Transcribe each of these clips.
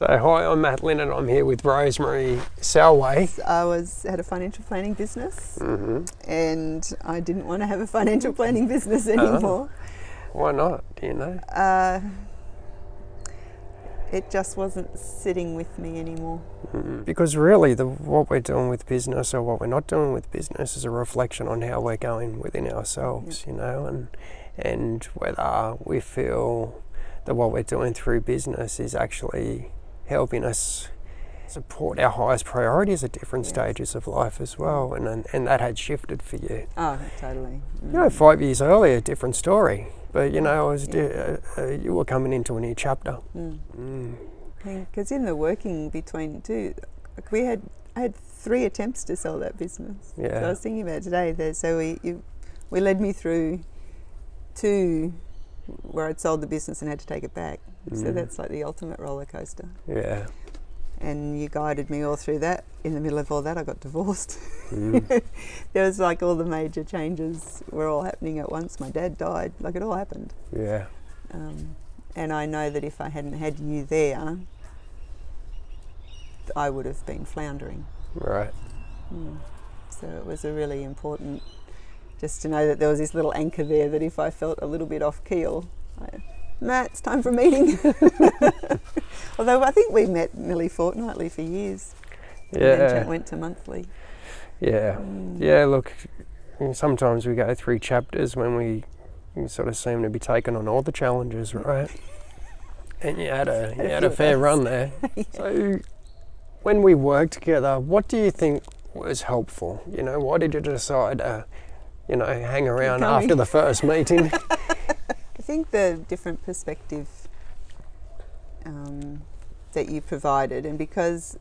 So hi, I'm Matt Lynn and I'm here with Rosemary Salway. I had a financial planning business, and I didn't want to have a financial planning business anymore. Why not, do you know? It just wasn't sitting with me anymore. Because really what we're doing with business or what we're not doing with business is a reflection on how we're going within ourselves, you know, and whether we feel that what we're doing through business is actually helping us support our highest priorities at different stages of life as well, and that had shifted for you. Oh, totally. You know, 5 years earlier, different story, but you know, you were coming into a new chapter. Because in the working between two, I had 3 attempts to sell that business. Yeah. So I was thinking about it today. So we led me through 2 where I'd sold the business and had to take it back. So that's like the ultimate roller coaster. Yeah. And you guided me all through that. In the middle of all that, I got divorced. There was like all the major changes were all happening at once. My dad died, like it all happened. Yeah. And I know that if I hadn't had you there, I would have been floundering. Right. So it was a really important, just to know that there was this little anchor there, that if I felt a little bit off keel, Matt, it's time for a meeting. Although I think we met nearly fortnightly for years. Yeah. And then it went to monthly. Yeah. Yeah, look, sometimes we go through chapters when we sort of seem to be taking on all the challenges, right? And you had a fair run there. So when we worked together, what do you think was helpful? You know, why did you decide to, hang around after the first meeting? I think the different perspective that you provided, and because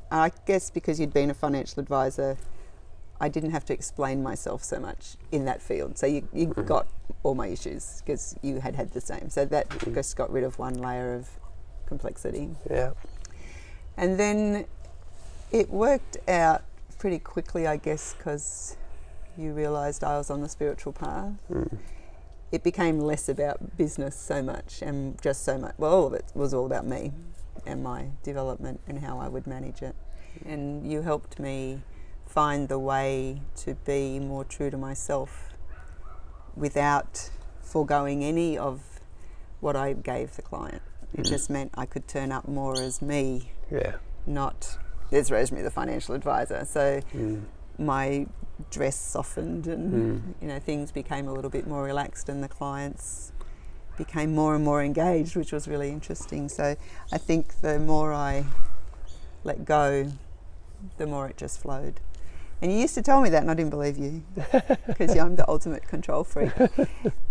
you'd been a financial advisor, I didn't have to explain myself so much in that field. So you got all my issues because you had the same. So that just got rid of one layer of complexity. Yeah. And then it worked out pretty quickly, I guess, because you realised I was on the spiritual path. It became less about business so much, and just so much. Well, all of it was all about me and my development and how I would manage it. And you helped me find the way to be more true to myself without foregoing any of what I gave the client. It just meant I could turn up more as me, not there's Rosemary, the financial advisor. So my dress softened, and things became a little bit more relaxed, and the clients became more and more engaged, which was really interesting. So I think the more I let go, the more it just flowed. And you used to tell me that, and I didn't believe you, because I'm the ultimate control freak,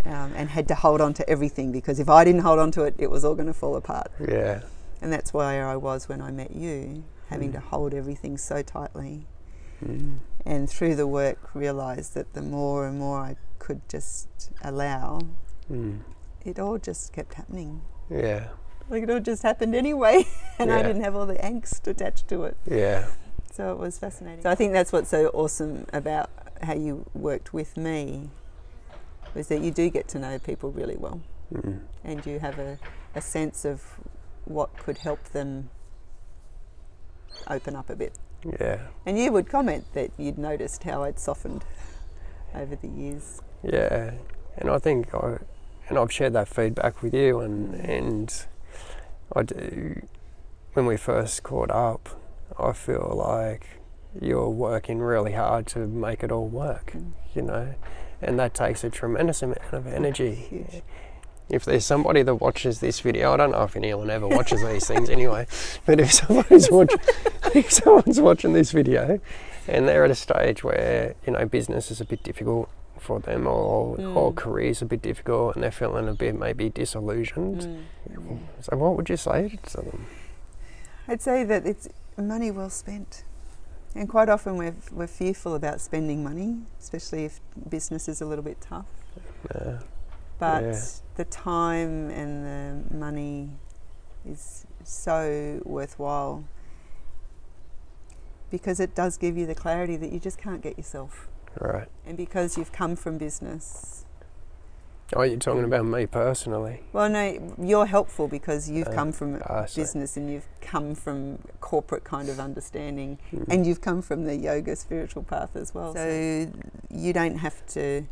and had to hold on to everything, because if I didn't hold on to it, it was all going to fall apart. Yeah. And that's where I was when I met you, having to hold everything so tightly. And through the work realised that the more and more I could just allow, it all just kept happening. Yeah. Like it all just happened anyway, and I didn't have all the angst attached to it. Yeah. So it was fascinating. So I think that's what's so awesome about how you worked with me, was that you do get to know people really well, and you have a sense of what could help them open up a bit. Yeah. And you would comment that you'd noticed how I'd softened over the years. Yeah. And I think I've shared that feedback with you, and I do, when we first caught up, I feel like you're working really hard to make it all work, and that takes a tremendous amount of energy. Huge. If there's somebody that watches this video, I don't know if anyone ever watches these things anyway, but if someone's watching this video and they're at a stage where, business is a bit difficult for them, or career's a bit difficult, and they're feeling a bit maybe disillusioned, so what would you say to them? I'd say that it's money well spent. And quite often we're fearful about spending money, especially if business is a little bit tough. But the time and the money is so worthwhile, because it does give you the clarity that you just can't get yourself. Right. And because you've come from business, Oh, you're talking about me personally. Well, no, you're helpful because you've come from so- business and you've come from corporate kind of understanding, and you've come from the yoga spiritual path as well. So you don't have to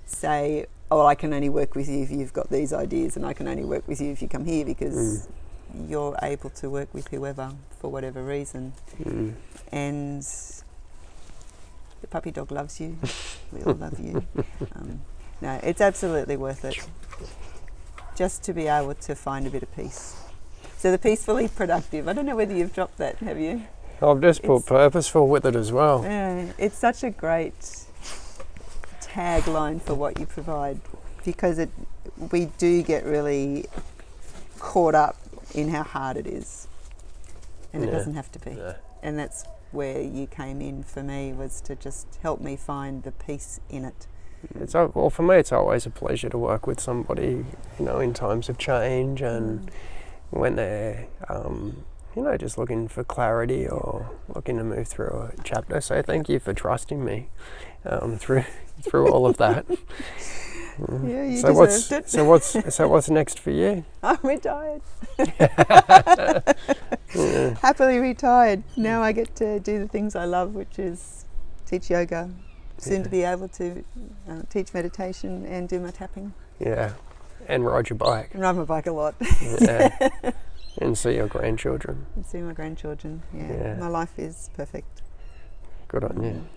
say, oh, I can only work with you if you've got these ideas, and I can only work with you if you come here, because you're able to work with whoever for whatever reason. And the puppy dog loves you. We all love you. No, it's absolutely worth it, just to be able to find a bit of peace. So the peacefully productive, I don't know whether you've dropped that, have you? I've just put purposeful with it as well. Yeah, it's such a great tagline for what you provide, because we do get really caught up in how hard it is, and it doesn't have to be. Yeah. And that's where you came in for me, was to just help me find the peace in it. Well, for me, it's always a pleasure to work with somebody, in times of change, and when they're, just looking for clarity or looking to move through a chapter. So thank you for trusting me through all of that. Yeah, you So deserved it. So what's next for you? I'm retired. Happily retired. Now I get to do the things I love, which is teach yoga. Soon to be able to teach meditation and do my tapping. Yeah, and ride your bike. And ride my bike a lot. Yeah. And see your grandchildren. And see my grandchildren. Yeah. My life is perfect. Good on you.